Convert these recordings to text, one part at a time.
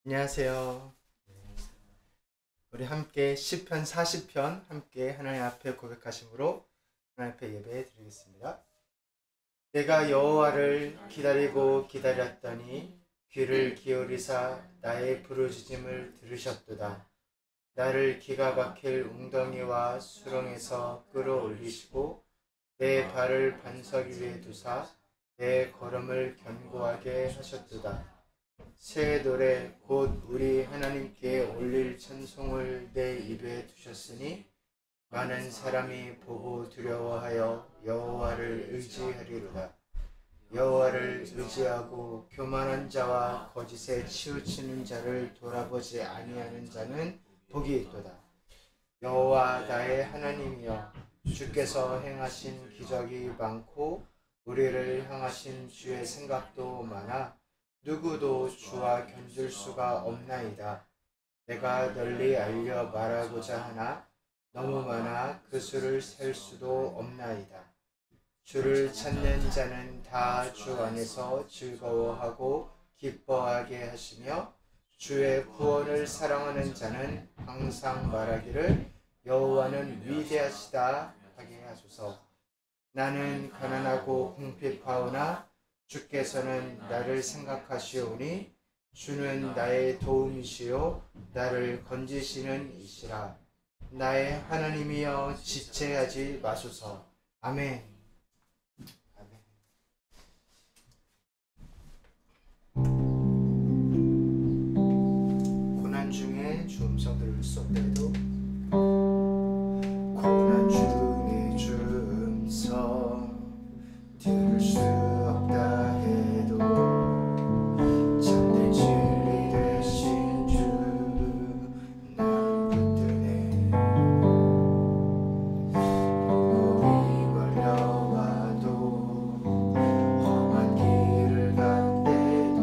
안녕하세요. 우리 함께 시편 40편 함께 하나님 앞에 고백하심으로 하나님 앞에 예배 드리겠습니다. 내가 여호와를 기다리고 기다렸더니 귀를 기울이사 나의 부르짖음을 들으셨도다. 나를 기가 막힐 웅덩이와 수렁에서 끌어올리시고 내 발을 반석 위에 두사 내 걸음을 견고하게 하셨도다. 새 노래 곧 우리 하나님께 올릴 찬송을 내 입에 두셨으니 많은 사람이 보고 두려워하여 여호와를 의지하리로다. 여호와를 의지하고 교만한 자와 거짓에 치우치는 자를 돌아보지 아니하는 자는 복이 있도다. 여호와 나의 하나님이여, 주께서 행하신 기적이 많고 우리를 향하신 주의 생각도 많아 누구도 주와 견줄 수가 없나이다. 내가 널리 알려 말하고자 하나 너무 많아 그 수를 셀 수도 없나이다. 주를 찾는 자는 다 주 안에서 즐거워하고 기뻐하게 하시며 주의 구원을 사랑하는 자는 항상 말하기를 여호와는 위대하시다 하게 하소서. 나는 가난하고 궁핍하오나 주께서는 나를 생각하시오니 주는 나의 도움이시요 나를 건지시는 이시라. 나의 하나님이여, 지체하지 마소서. 아멘. 고난 중에 주 음성 들을 수 없다 해도 고난 중에 주 음성 들을 수 없다 해도 참된 진리 되신 주 난 붙드네. 꿈이 걸려와도 험한 길을 간대도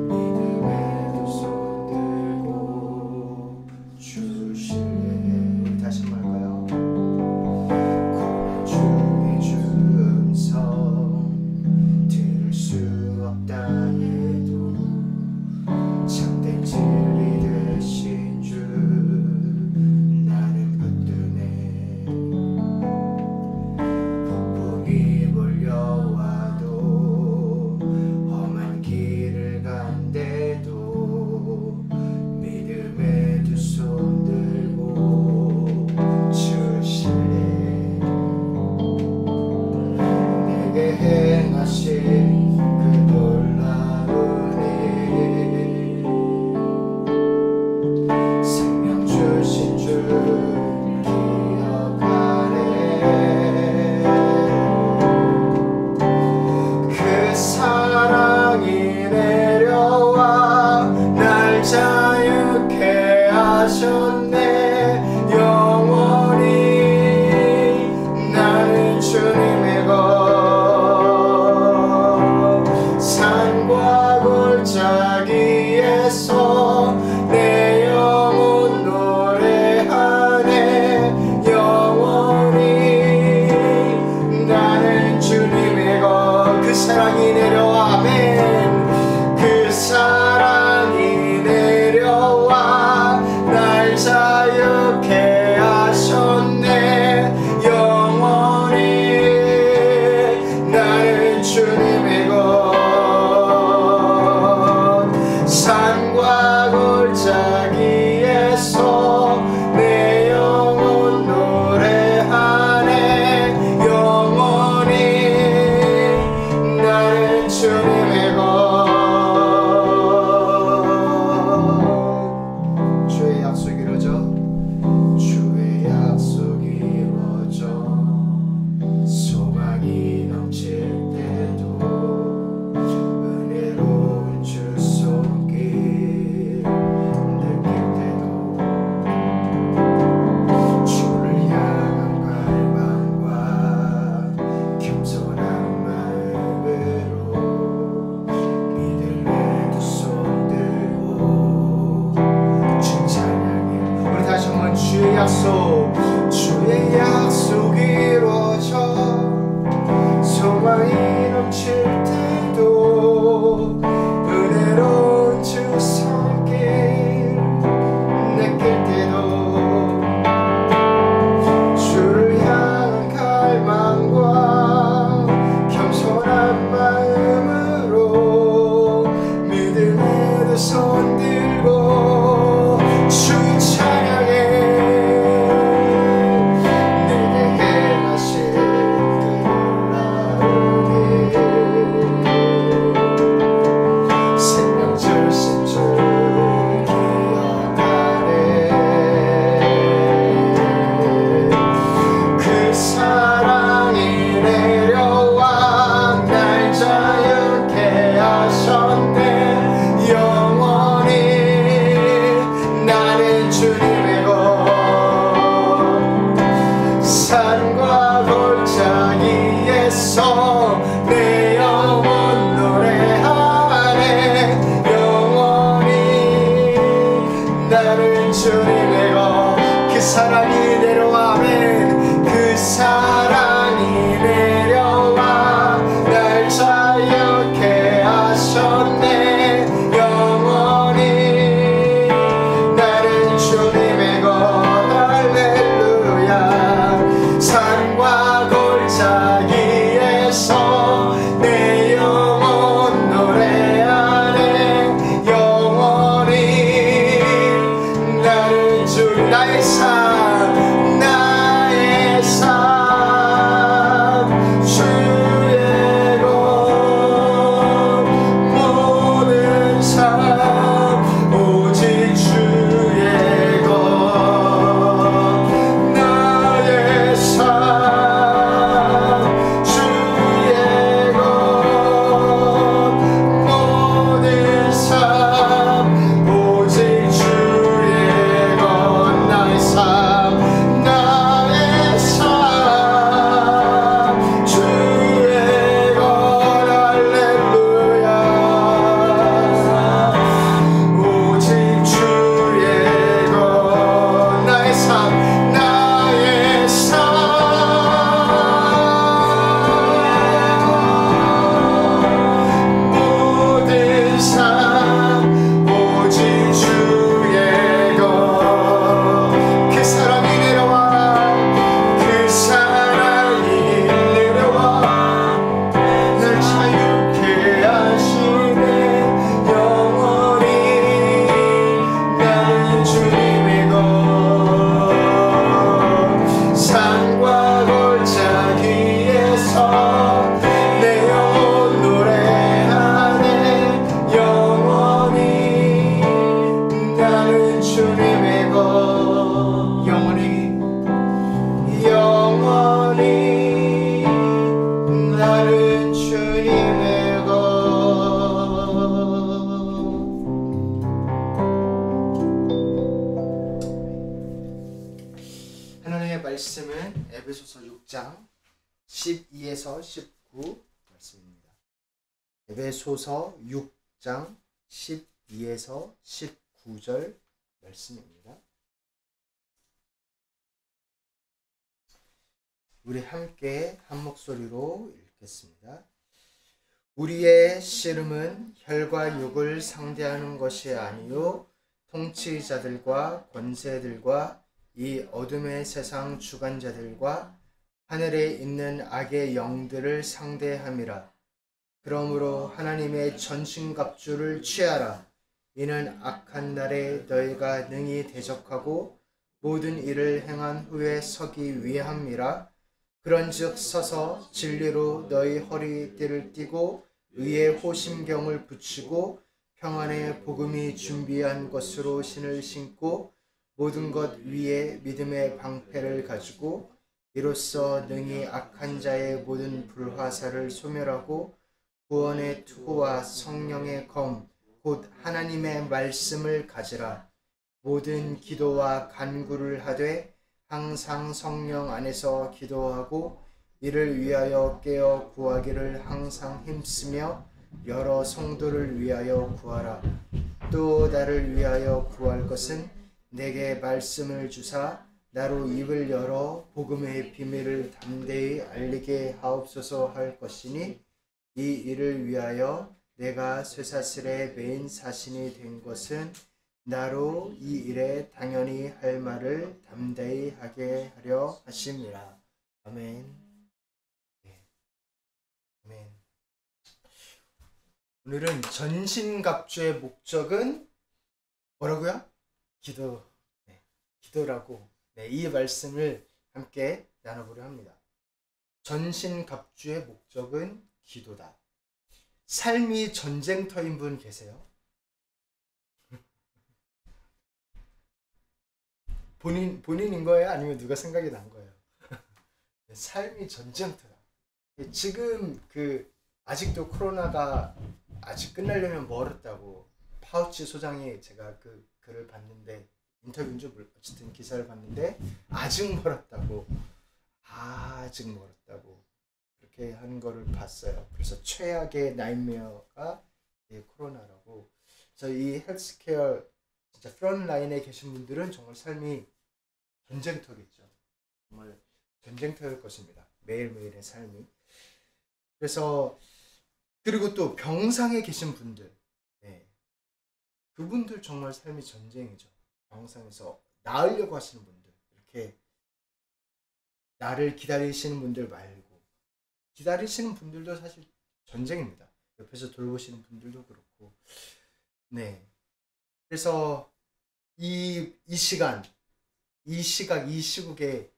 믿음에 두 손 들고 주 신뢰해. 다시 한번 할까요? 고난 중에 주 들을 수 없다 해도 참된 진리 되신 주 나는 붙드네. 폭풍이 몰려와도 험한 길을 간대도 믿음에 두 손 들고 주 신뢰. 내게 행하신 그 놀라운 일, 생명 주신 주 기억하네. 그 사랑이 내려와 날 자유케 하셨네. 영원히 나는 주님의 것, 산과 골짜기에서 내 영혼 노래하네. 영원히 나는 주님의 것. 그 사랑이 내려와. 아멘. 그 사랑이 내려와 날 자유케 하셨네. 영원히 나는 주님의 것, 산과 골짜기에서 내 영혼 노래하네. 영원히 나는 주님의 것. 주의 약속이 이루어져. 주의 약속이 이루어져. 소망이 넘칠 때도 은혜로운 주 손길 느낄 때도 주를 향한 갈망과 겸손한 마음으로 주님의 것 그 사랑이 내려와면 그 사랑이 내려와 날 자유케 하셨네 영원히 나는 주님의 것 할렐루야 산과 골짜기에서 내 영혼 노래하네 영원히 나는 주 나의 삶 나의 삶 주의 것 모든 삶 오직 주의 것 나의 삶 주의 것 모든 삶 오직 주의 것 나의 삶 나의 삶 주의 것 할렐루야 오직 주의 것 나의 삶 나의 삶 모든 삶 오직 주의 것 그 사랑이 내려와 그 사랑이 내려와 날 자유케 하시네 영원히 나는 주님의 것 산과 골짜기에서 내 영혼 노래하네 영원히 나는 주님의 것 영원히 영원히 나는 주님의 것 하나님의 말씀은 에베소서 6장 12에서 19 말씀입니다. 에베소서 6장 12에서 19절 말씀입니다. 우리 함께 한 목소리로 읽겠습니다. 우리의 씨름은 혈과 육을 상대하는 것이 아니요 통치자들과 권세들과 이 어둠의 세상 주관자들과 하늘에 있는 악의 영들을 상대함이라. 그러므로 하나님의 전신갑주를 취하라. 이는 악한 날에 너희가 능히 대적하고 모든 일을 행한 후에 서기 위함이라. 그런즉 서서 진리로 너희 허리띠를 띠고 의의 호심경을 붙이고 평안의 복음이 준비한 것으로 신을 신고 모든 것 위에 믿음의 방패를 가지고 이로써 능히 악한 자의 모든 불화살을 소멸하고 구원의 투구와 성령의 검 곧 하나님의 말씀을 가지라. 모든 기도와 간구를 하되 항상 성령 안에서 기도하고 이를 위하여 깨어 구하기를 항상 힘쓰며 여러 성도를 위하여 구하라. 또 나를 위하여 구할 것은 내게 말씀을 주사 나로 입을 열어 복음의 비밀을 담대히 알리게 하옵소서 할 것이니 이 일을 위하여 내가 쇠사슬에 매인 사신이 된 것은 나로 이 일에 당연히 할 말을 담대히 하게 하려 하심이라. 아멘. 네. 아멘. 오늘은 전신갑주의 목적은 뭐라고요? 기도. 네. 기도라고. 네, 이 말씀을 함께 나눠보려 합니다. 전신갑주의 목적은 기도다. 삶이 전쟁터인 분 계세요? 본인인 거예요? 아니면 누가 생각이 난 거예요? 삶이 전쟁터다. 지금 아직도 코로나가 아직 끝나려면 멀었다고 파우치 소장이 제가 그 글을 봤는데 인터뷰인 줄 어쨌든 기사를 봤는데 아직 멀었다고 그렇게 하는 거를 봤어요. 그래서 최악의 나이메어가 코로나라고. 그래서 이 헬스케어 진짜 프런트 라인에 계신 분들은 정말 삶이 전쟁터겠죠. 정말 전쟁터일 것입니다. 매일매일의 삶이. 그래서 그리고 또 병상에 계신 분들, 네. 그분들 정말 삶이 전쟁이죠. 병상에서 나으려고 하시는 분들, 이렇게 나를 기다리시는 분들 말고 기다리시는 분들도 사실 전쟁입니다. 옆에서 돌보시는 분들도 그렇고, 네. 그래서 이 시간, 이 시각, 이 시국에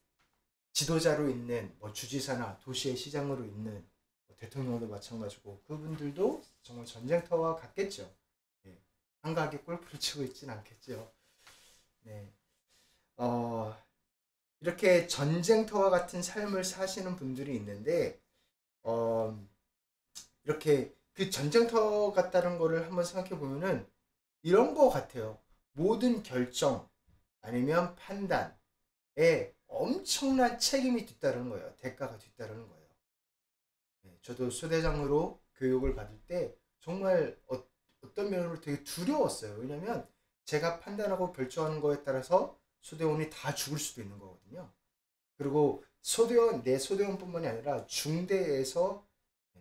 지도자로 있는 주지사나 도시의 시장으로 있는 대통령도 마찬가지고 그분들도 정말 전쟁터와 같겠죠. 네. 한가하게 골프를 치고 있진 않겠죠. 네. 이렇게 전쟁터와 같은 삶을 사시는 분들이 있는데 이렇게 그 전쟁터 같다는 거를 한번 생각해 보면은 이런 거 같아요. 모든 결정 아니면 판단에 엄청난 책임이 뒤따르는 거예요. 대가가 뒤따르는 거예요. 네, 저도 소대장으로 교육을 받을 때 정말 어떤 면으로 되게 두려웠어요. 왜냐면 제가 판단하고 결정하는 거에 따라서 소대원이 다 죽을 수도 있는 거거든요. 그리고 소대원, 내 소대원뿐만이 아니라 중대에서,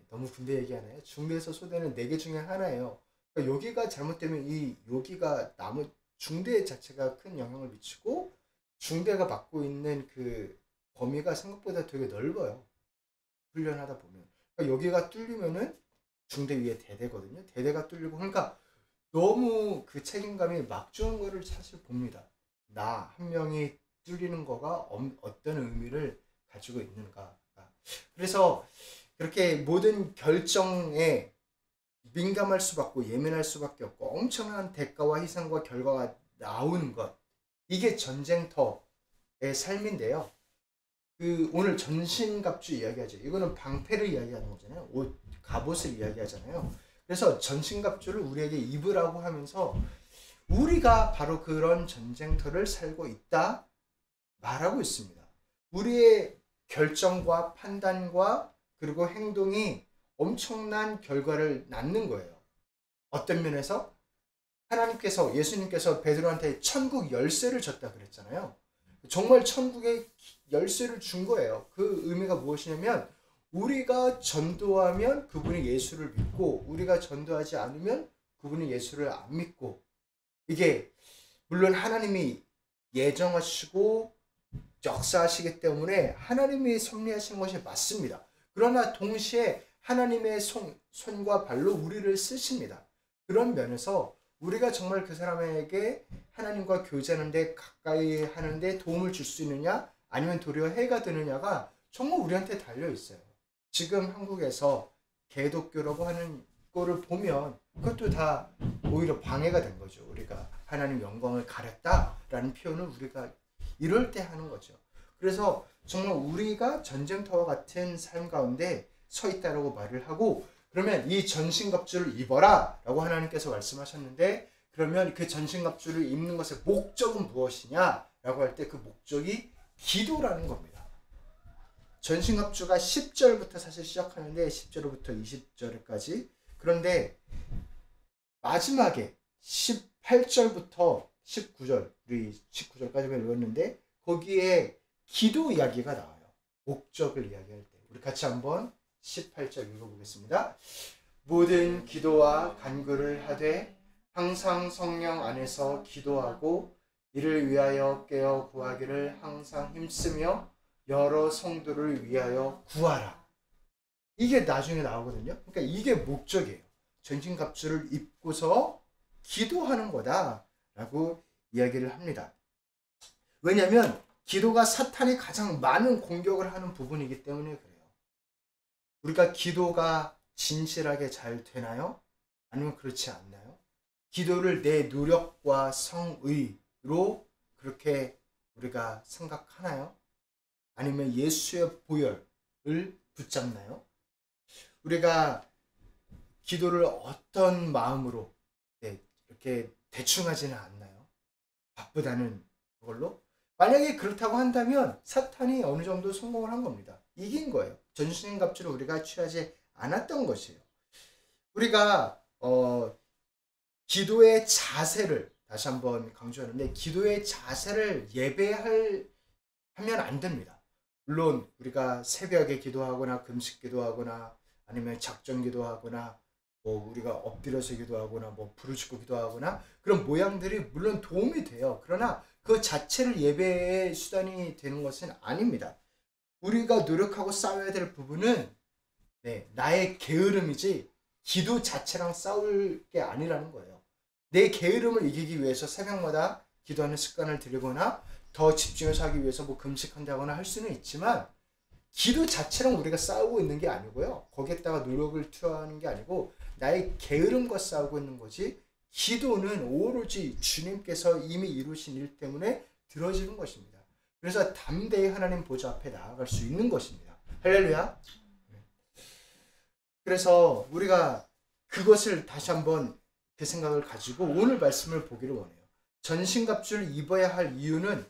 너무 군대 얘기하나요? 중대에서 소대는 4개 중에 하나예요. 그러니까 여기가 잘못되면 여기가 중대 자체가 큰 영향을 미치고 중대가 맡고 있는 그 범위가 생각보다 되게 넓어요. 훈련하다 보면. 그러니까 여기가 뚫리면은 중대 위에 대대거든요. 대대가 뚫리고, 그러니까 너무 그 책임감이 막중한 거를 사실 봅니다. 나 한 명이 뚫리는 거가 어떤 의미를 가지고 있는가. 그래서 그렇게 모든 결정에 민감할 수밖에 예민할 수밖에 없고 엄청난 대가와 희생과 결과가 나오는 것, 이게 전쟁터의 삶인데요. 오늘 전신갑주 이야기하죠. 이거는 방패를 이야기하는 거잖아요. 갑옷을 이야기하잖아요. 그래서 전신갑주를 우리에게 입으라고 하면서 우리가 바로 그런 전쟁터를 살고 있다 말하고 있습니다. 우리의 결정과 판단과 그리고 행동이 엄청난 결과를 낳는 거예요. 어떤 면에서 하나님께서, 예수님께서 베드로한테 천국 열쇠를 줬다 그랬잖아요. 정말 천국의 열쇠를 준 거예요. 그 의미가 무엇이냐면 우리가 전도하면 그분이 예수를 믿고 우리가 전도하지 않으면 그분이 예수를 안 믿고, 이게 물론 하나님이 예정하시고 역사하시기 때문에 하나님이 섭리하시는 것이 맞습니다. 그러나 동시에 하나님의 손과 발로 우리를 쓰십니다. 그런 면에서 우리가 정말 그 사람에게 하나님과 교제하는데 가까이 하는데 도움을 줄 수 있느냐 아니면 도리어 해가 되느냐가 정말 우리한테 달려 있어요. 지금 한국에서 개독교라고 하는 거를 보면 그것도 다 오히려 방해가 된 거죠. 우리가 하나님 영광을 가렸다라는 표현을 우리가 이럴 때 하는 거죠. 그래서 정말 우리가 전쟁터와 같은 삶 가운데 서 있다라고 말을 하고, 그러면 이 전신갑주를 입어라 라고 하나님께서 말씀하셨는데, 그러면 그 전신갑주를 입는 것의 목적은 무엇이냐 라고 할 때 그 목적이 기도라는 겁니다. 전신갑주가 10절부터 사실 시작하는데 10절부터 20절까지, 그런데 마지막에 18절부터 19절, 우리 19절까지 읽었는데 거기에 기도 이야기가 나와요. 목적을 이야기할 때. 우리 같이 한번 18절 읽어보겠습니다. 모든 기도와 간구를 하되 항상 성령 안에서 기도하고 이를 위하여 깨어 구하기를 항상 힘쓰며 여러 성도를 위하여 구하라. 이게 나중에 나오거든요. 그러니까 이게 목적이에요. 전신갑주를 입고서 기도하는 거다라고 이야기를 합니다. 왜냐하면 기도가 사탄이 가장 많은 공격을 하는 부분이기 때문에 그래요. 우리가 기도가 진실하게 잘 되나요? 아니면 그렇지 않나요? 기도를 내 노력과 성의로 그렇게 우리가 생각하나요? 아니면 예수의 보혈을 붙잡나요? 우리가 기도를 어떤 마음으로 이렇게 대충 하지는 않나요? 바쁘다는 그걸로? 만약에 그렇다고 한다면 사탄이 어느 정도 성공을 한 겁니다. 이긴 거예요. 전신갑주를 우리가 취하지 않았던 것이에요. 우리가 기도의 자세를 다시 한번 강조하는데 기도의 자세를 하면 안 됩니다. 물론 우리가 새벽에 기도하거나 금식 기도하거나 아니면 작정 기도하거나 뭐 우리가 엎드려서 기도하거나 뭐 부르짖고 기도하거나 그런 모양들이 물론 도움이 돼요. 그러나 그 자체를 예배의 수단이 되는 것은 아닙니다. 우리가 노력하고 싸워야 될 부분은 나의 게으름이지 기도 자체랑 싸울 게 아니라는 거예요. 내 게으름을 이기기 위해서 새벽마다 기도하는 습관을 들이거나 더 집중해서 하기 위해서 뭐 금식한다거나 할 수는 있지만 기도 자체랑 우리가 싸우고 있는 게 아니고요. 거기에다가 노력을 투하하는 게 아니고 나의 게으름과 싸우고 있는 거지 기도는 오로지 주님께서 이미 이루신 일 때문에 들어지는 것입니다. 그래서 담대히 하나님 보좌 앞에 나아갈 수 있는 것입니다. 할렐루야. 그래서 우리가 그것을 다시 한번 그 생각을 가지고 오늘 말씀을 보기를 원해요. 전신갑주를 입어야 할 이유는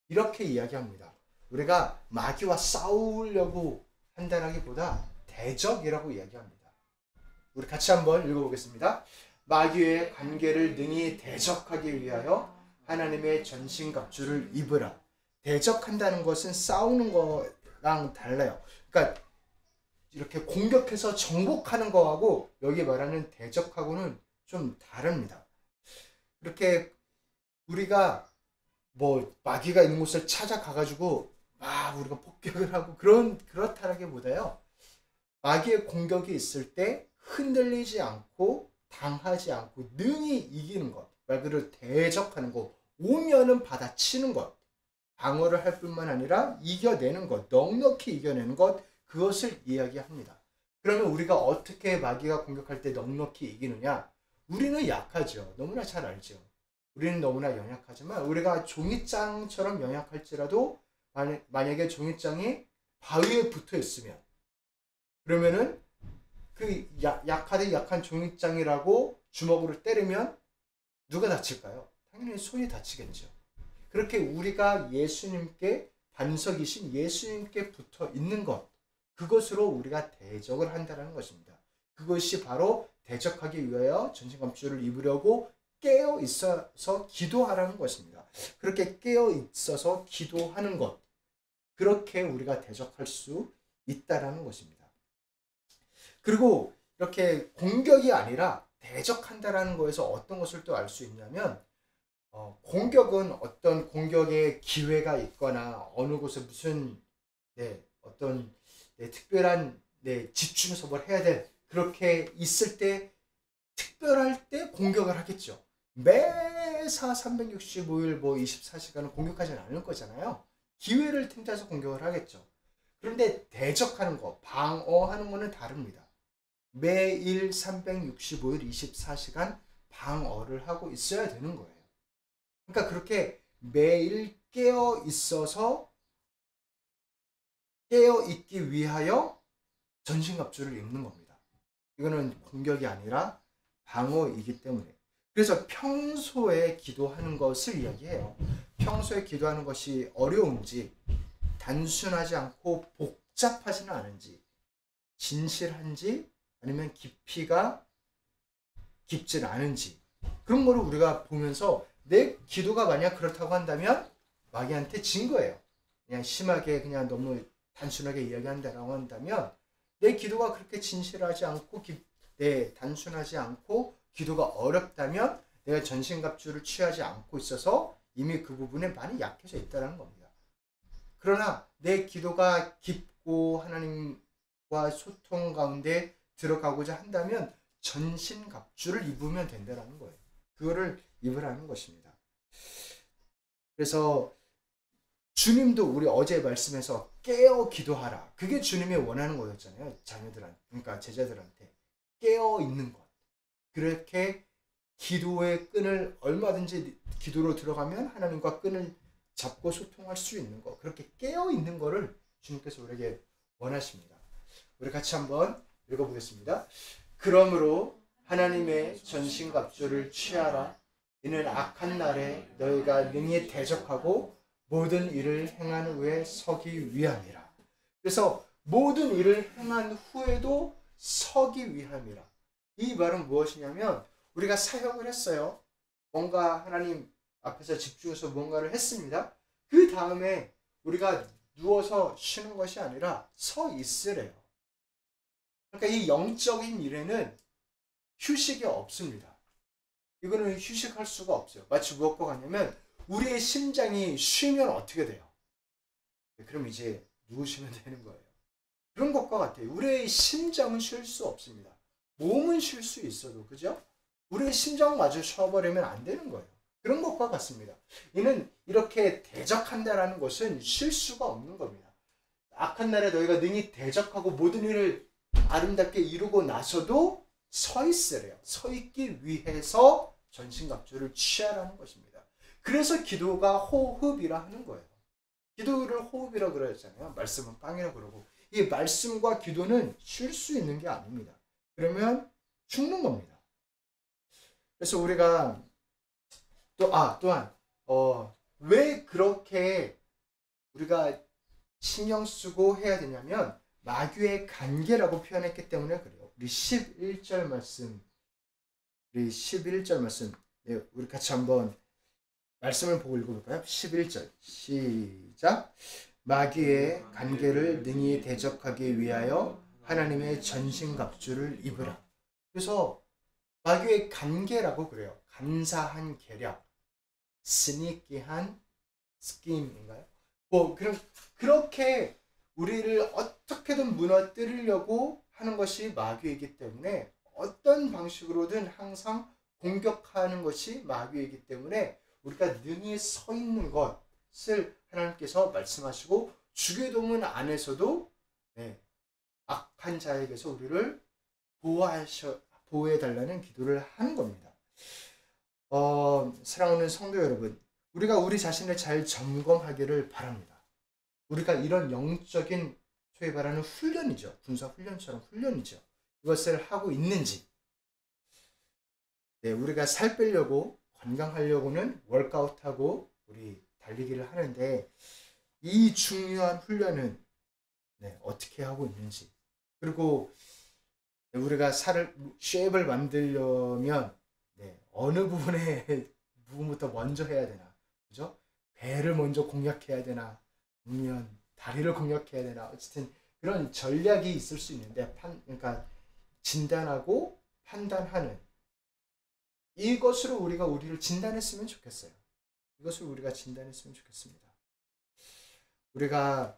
이렇게 이야기합니다. 우리가 마귀와 싸우려고 한다라기보다 대적이라고 이야기합니다. 우리 같이 한번 읽어보겠습니다. 마귀의 관계를 능히 대적하기 위하여 하나님의 전신갑주를 입으라. 대적한다는 것은 싸우는 거랑 달라요. 그러니까 이렇게 공격해서 정복하는 거하고 여기 말하는 대적하고는 좀 다릅니다. 이렇게 우리가 뭐 마귀가 있는 곳을 찾아가가지고 막 우리가 폭격을 하고 그렇다라기보다요. 마귀의 공격이 있을 때 흔들리지 않고 당하지 않고 능히 이기는 것, 말 그대로 대적하는 것, 오면은 받아치는 것, 방어를 할 뿐만 아니라 이겨내는 것, 넉넉히 이겨내는 것, 그것을 이야기합니다. 그러면 우리가 어떻게 마귀가 공격할 때 넉넉히 이기느냐? 우리는 약하죠. 너무나 잘 알죠. 우리는 너무나 연약하지만 우리가 종이장처럼 연약할지라도 만약에 종이장이 바위에 붙어 있으면 그러면은 그 약하되 약한 종이장이라고 주먹으로 때리면 누가 다칠까요? 당연히 손이 다치겠죠. 그렇게 우리가 예수님께 반석이신 예수님께 붙어 있는 것, 그것으로 우리가 대적을 한다는 것입니다. 그것이 바로 대적하기 위하여 전신갑주를 입으려고 깨어 있어서 기도하라는 것입니다. 그렇게 깨어 있어서 기도하는 것, 그렇게 우리가 대적할 수 있다라는 것입니다. 그리고 이렇게 공격이 아니라 대적한다라는 거에서 어떤 것을 또 알 수 있냐면 공격은 어떤 공격의 기회가 있거나 어느 곳에 무슨 어떤 특별한 집중해서 뭘 해야 돼 그렇게 있을 때 특별할 때 공격을 하겠죠. 매사 365일 뭐 24시간을 공격하지는 않을 거잖아요. 기회를 틈타서 공격을 하겠죠. 그런데 대적하는 거, 방어하는 거는 다릅니다. 매일 365일 24시간 방어를 하고 있어야 되는 거예요. 그러니까 그렇게 매일 깨어 있어서 깨어 있기 위하여 전신갑주를 입는 겁니다. 이거는 공격이 아니라 방어이기 때문에. 그래서 평소에 기도하는 것을 이야기해요. 평소에 기도하는 것이 어려운지, 단순하지 않고 복잡하지는 않은지, 진실한지, 아니면 깊이가 깊진 않은지, 그런 거를 우리가 보면서 내 기도가 만약 그렇다고 한다면 마귀한테 진 거예요. 그냥 심하게 그냥 너무 단순하게 이야기한다라고 한다면 내 기도가 그렇게 진실하지 않고 단순하지 않고 기도가 어렵다면 내가 전신갑주를 취하지 않고 있어서 이미 그 부분에 많이 약해져 있다는 겁니다. 그러나 내 기도가 깊고 하나님과 소통 가운데 들어가고자 한다면 전신갑주를 입으면 된다는 거예요. 그거를 입으라는 것입니다. 그래서 주님도 우리 어제 말씀에서 깨어 기도하라. 그게 주님이 원하는 거였잖아요. 자녀들한테, 그러니까 제자들한테 깨어 있는 것. 그렇게 기도의 끈을 얼마든지 기도로 들어가면 하나님과 끈을 잡고 소통할 수 있는 것. 그렇게 깨어 있는 거를 주님께서 우리에게 원하십니다. 우리 같이 한번 읽어보겠습니다. 그러므로 하나님의 전신갑주를 취하라. 이는 악한 날에 너희가 능히 대적하고 모든 일을 행한 후에 서기 위함이라. 그래서 모든 일을 행한 후에도 서기 위함이라. 이 말은 무엇이냐면 우리가 사역을 했어요. 뭔가 하나님 앞에서 집중해서 뭔가를 했습니다. 그 다음에 우리가 누워서 쉬는 것이 아니라 서 있으래요. 그러니까 이 영적인 일에는 휴식이 없습니다. 이거는 휴식할 수가 없어요. 마치 무엇과 같냐면 우리의 심장이 쉬면 어떻게 돼요? 그럼 이제 누우시면 되는 거예요. 그런 것과 같아요. 우리의 심장은 쉴 수 없습니다. 몸은 쉴 수 있어도, 그죠? 우리의 심장마저 쉬어버리면 안 되는 거예요. 그런 것과 같습니다. 이는 이렇게 대적한다라는 것은 쉴 수가 없는 겁니다. 악한 날에 너희가 능히 대적하고 모든 일을 아름답게 이루고 나서도 서 있으래요. 서 있기 위해서 전신갑주를 취하라는 것입니다. 그래서 기도가 호흡이라 하는 거예요. 기도를 호흡이라 그러잖아요. 말씀은 빵이라 그러고. 이 말씀과 기도는 쉴 수 있는 게 아닙니다. 그러면 죽는 겁니다. 그래서 우리가 또한 왜 그렇게 우리가 신경 쓰고 해야 되냐면 마귀의 관계라고 표현했기 때문에 그래요. 우리 11절 말씀 네, 우리 같이 한번 말씀을 보고 읽어볼까요? 11절 시작. 마귀의 관계를 능히 대적하기 위하여 하나님의 전신갑주를 입으라. 그래서 마귀의 관계라고 그래요. 간사한 계략, 스니키한 스킴인가요? 그렇게 우리를 어떻게든 무너뜨리려고 하는 것이 마귀이기 때문에 어떤 방식으로든 항상 공격하는 것이 마귀이기 때문에 우리가 능히 서 있는 것을 하나님께서 말씀하시고 주기도문 안에서도 악한 자에게서 우리를 보호해달라는 기도를 하는 겁니다. 사랑하는 성도 여러분, 우리가 우리 자신을 잘 점검하기를 바랍니다. 우리가 이런 영적인 소위 말하는 훈련이죠. 군사 훈련처럼 훈련이죠. 이것을 하고 있는지. 우리가 살 빼려고 건강하려고는 월크아웃하고 우리 달리기를 하는데 이 중요한 훈련은 어떻게 하고 있는지. 그리고 우리가 쉐입을 만들려면 어느 부분부터 먼저 해야 되나, 그죠? 배를 먼저 공략해야 되나, 아니면 다리를 공략해야 되나, 어쨌든 그런 전략이 있을 수 있는데, 그러니까 진단하고 판단하는 이것으로 우리가 우리를 진단했으면 좋겠어요. 이것을 우리가 진단했으면 좋겠습니다. 우리가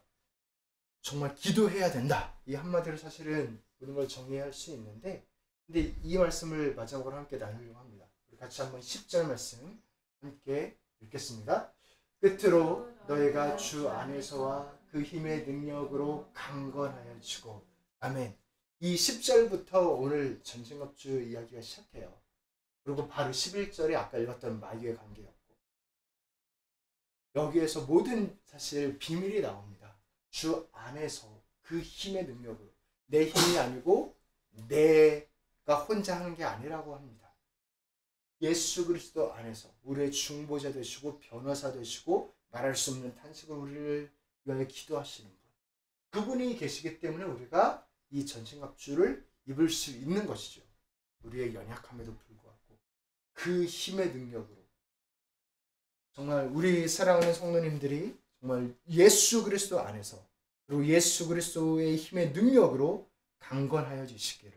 정말 기도해야 된다. 이 한마디로 사실은 모든 걸 정리할 수 있는데, 근데 이 말씀을 마지막으로 함께 나누려고 합니다. 우리 같이 한번 10절 말씀 함께 읽겠습니다. 끝으로 너희가 주 안에서와 그 힘의 능력으로 강건하여 지고. 아멘. 이 10절부터 오늘 전신갑주 이야기가 시작해요. 그리고 바로 11절에 아까 읽었던 마귀의 관계였고, 여기에서 모든 사실 비밀이 나옵니다. 주 안에서 그 힘의 능력으로. 내 힘이 아니고 내가 혼자 하는 게 아니라고 합니다. 예수 그리스도 안에서 우리의 중보자 되시고 변호사 되시고 말할 수 없는 탄식을 우리를 위하여 기도하시는 분, 그분이 계시기 때문에 우리가 이 전신갑주를 입을 수 있는 것이죠. 우리의 연약함에도 불구하고 그 힘의 능력으로 정말 우리 사랑하는 성도님들이 정말 예수 그리스도 안에서 그리고 예수 그리스도의 힘의 능력으로 강건하여지시기를,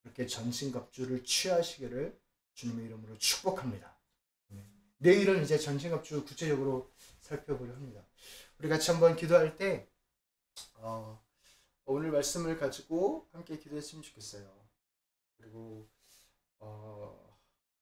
그렇게 전신갑주를 취하시기를 주님의 이름으로 축복합니다. 내일은 이제 전신갑주 구체적으로 살펴보려 합니다. 우리 같이 한번 기도할 때 오늘 말씀을 가지고 함께 기도했으면 좋겠어요. 그리고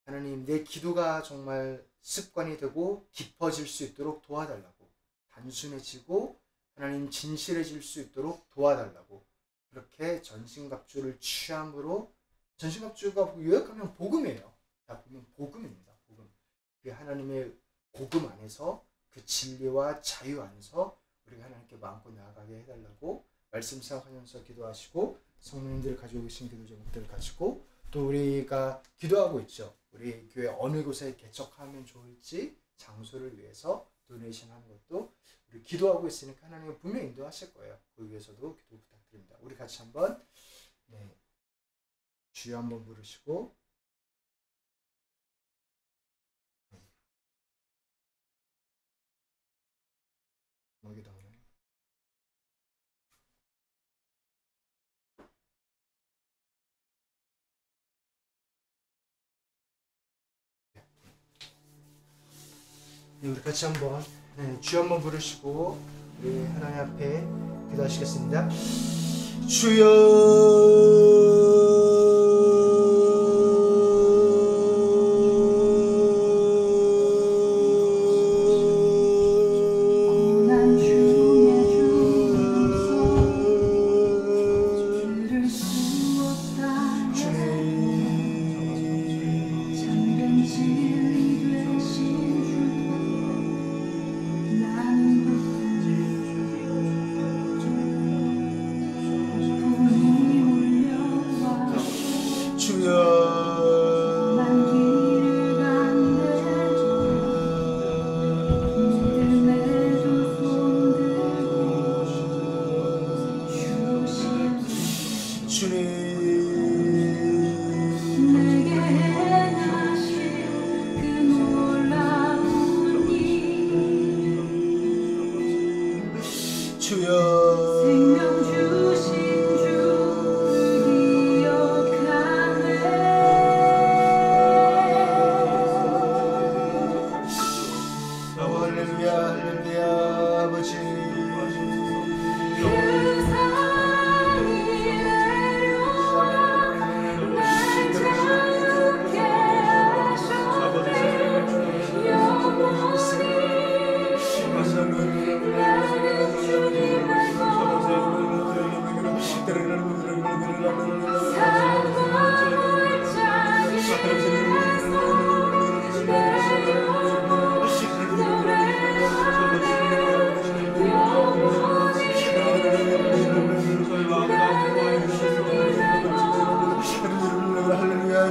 하나님, 내 기도가 정말 습관이 되고 깊어질 수 있도록 도와달라고, 단순해지고 하나님 진실해질 수 있도록 도와달라고, 그렇게 전신갑주를 취함으로, 전신갑주가 요약하면 복음이에요. 다 보면 복음입니다. 복음. 그 하나님의 복음 안에서, 그 진리와 자유 안에서 우리가 하나님께 마음껏 나아가게 해달라고 말씀 생각하면서 기도하시고, 성도님들 가지고 계신 기도 제목들을 가지고 또 우리가 기도하고 있죠. 우리 교회 어느 곳에 개척하면 좋을지 장소를 위해서 도네이션 하는 것도 우리 기도하고 있으니까 하나님은 분명히 인도하실 거예요. 그 위해서도 기도 부탁드립니다. 우리 같이 한번 주여 한번 부르시고 우리 같이 한번 주 한번 부르시고 우리 하나님 앞에 기도하시겠습니다. 주여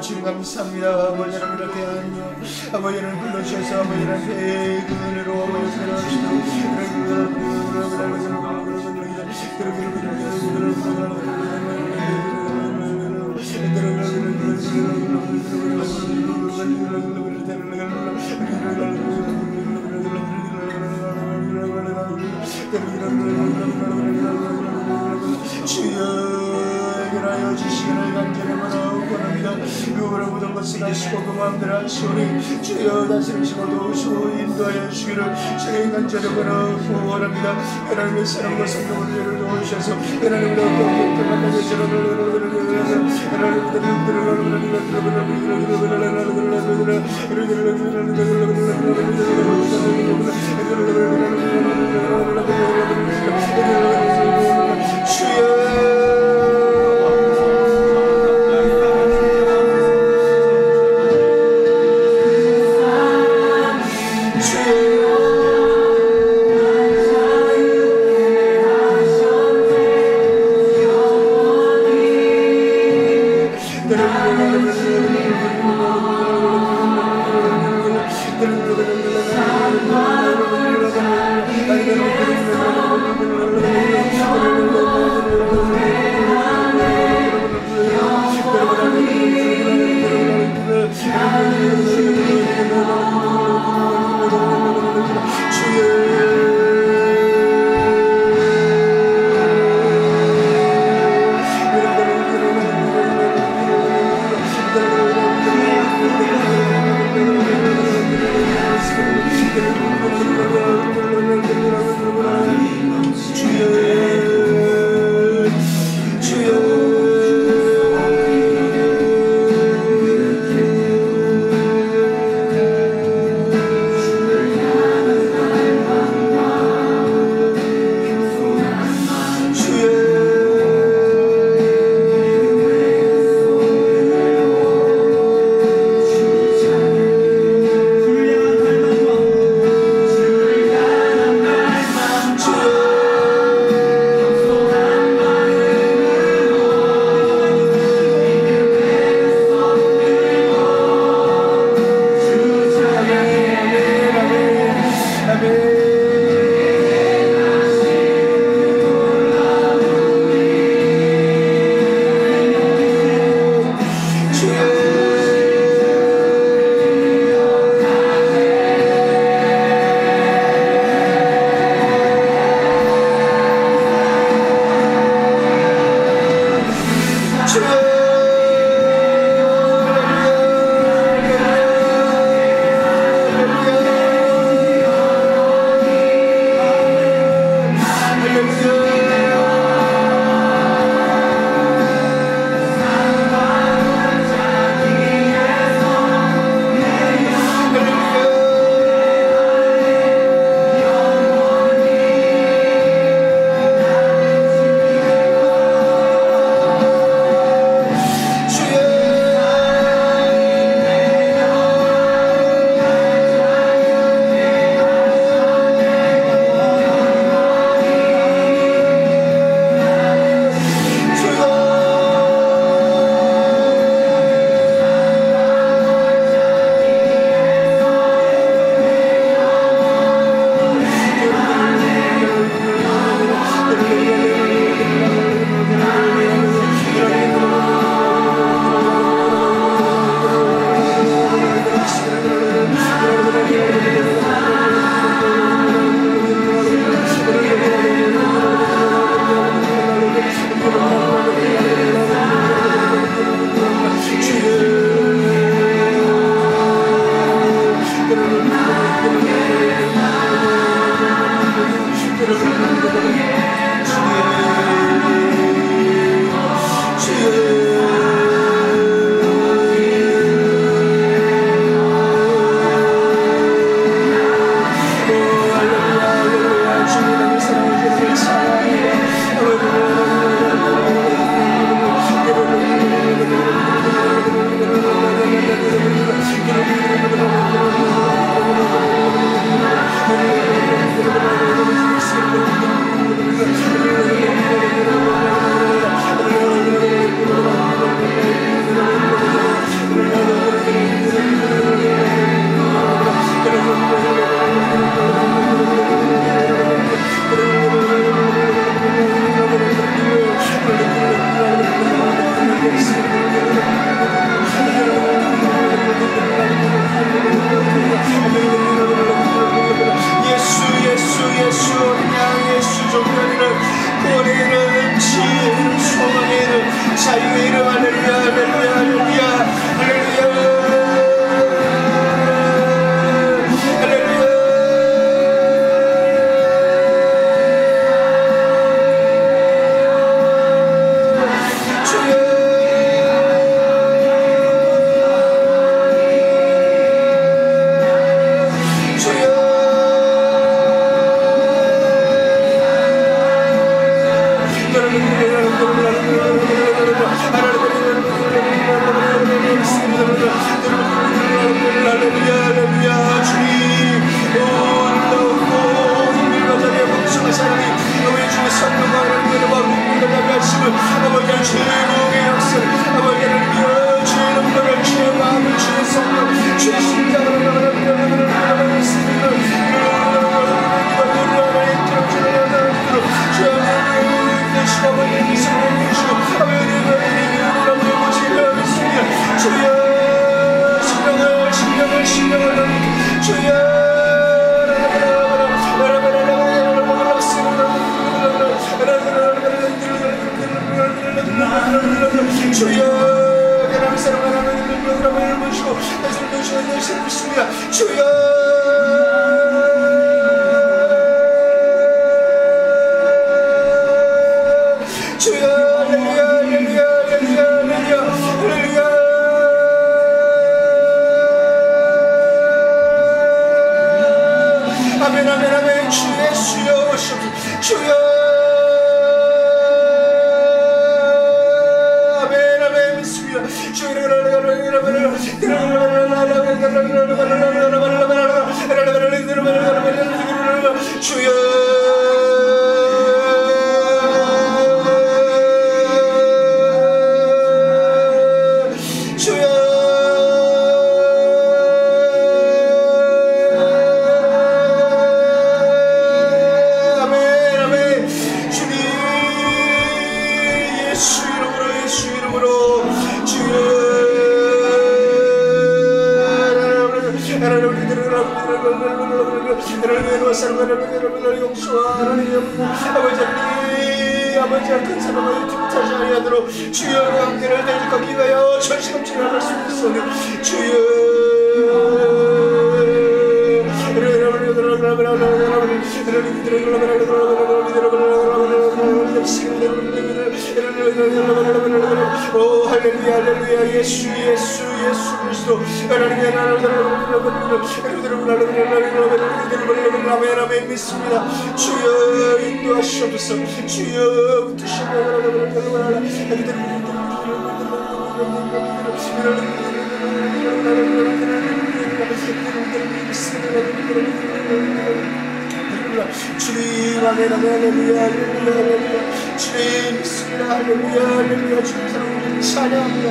주님 감사합니다. 아버지 하나님 이렇게 하여 아버지 하나님 불러주셔서 아버지 하나님 그 은혜로 아버지 주여 그라여 지시를 간절히 원합니다. 누구를 모든 것을 하시고 그 마음대로 하시오니 주여 다스리시고 도우시고 인도하여 주기를 주의 간절히 원합니다. 하나님의 사랑과 성령을 도우셔서 하나님으로 어떻게 만나게 주여 하나님의 사랑 하나님을 모시고 예수를 모시고 예수를 믿습니다. 주여 아버지와 큰 사랑을 다시 하도록 주여 관계를 대적하기 위하여 전신없이 나갈 수 있으니 주여 오 할렐루야 할렐루야 예수 예수 예수 그리스도 아멘 믿습니다. 주여 인도하시옵소서. 주여 주님 아멘 아멘 할렐루야 할렐루야 주님 믿습니다. 할렐루야 할렐루야 주님 사랑을 찬양합니다.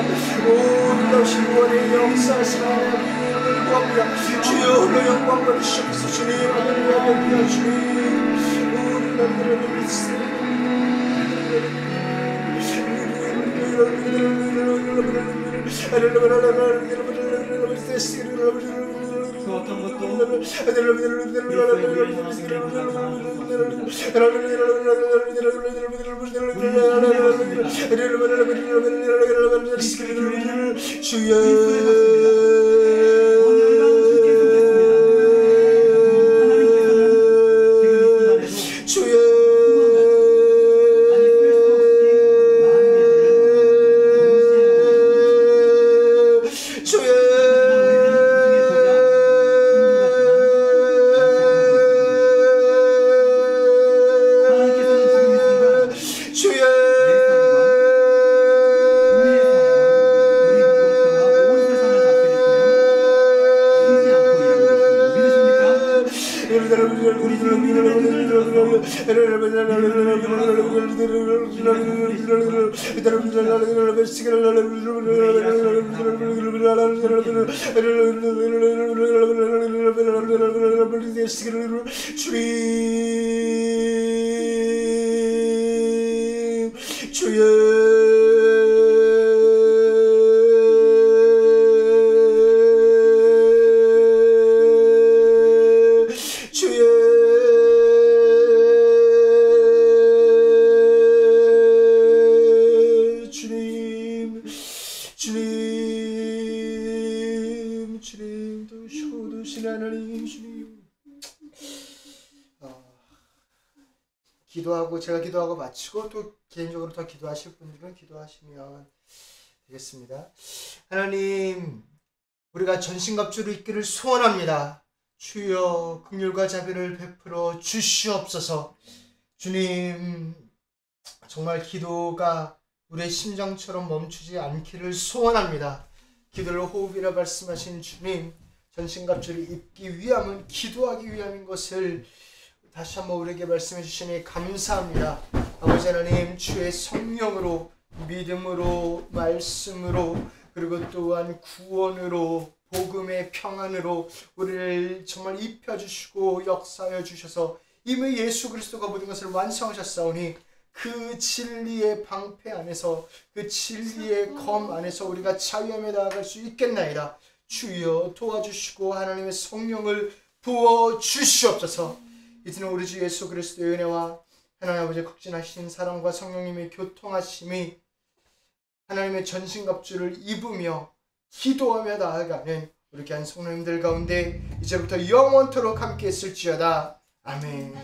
오 놀라우신 구원의 역사하시는 하나님을 구합니다. 주여 홀로 영광 받으시옵소서. 주님 할렐루야 할렐루야 주님 우리 믿습니다. 그 어떤 것도 기도하고 제가 기도하고 마치고 또 개인적으로 더 기도하실 분들은 기도하시면 되겠습니다. 하나님 우리가 전신갑주로 있기를 소원합니다. 주여 긍휼과 자비를 베풀어 주시옵소서. 주님 정말 기도가 우리의 심장처럼 멈추지 않기를 소원합니다. 기도를 호흡이라 말씀하신 주님 전신갑주를 입기 위함은 기도하기 위함인 것을 다시 한번 우리에게 말씀해 주시니 감사합니다. 아버지 하나님 주의 성령으로 믿음으로 말씀으로 그리고 또한 구원으로 복음의 평안으로 우리를 정말 입혀주시고 역사하여 주셔서 이미 예수 그리스도가 모든 것을 완성하셨사오니 그 진리의 방패 안에서 그 진리의 검 안에서 우리가 자유함에 나아갈 수 있겠나이다. 주여 도와주시고 하나님의 성령을 부어주시옵소서. 이제는 우리 주 예수 그리스도의 은혜와 하나님 아버지의 극진하신 사랑과 성령님의 교통하심이 하나님의 전신갑주를 입으며 기도하며 나아가는 우리 귀한 성도님들 가운데 이제부터 영원토록 함께 있을지어다. 아멘.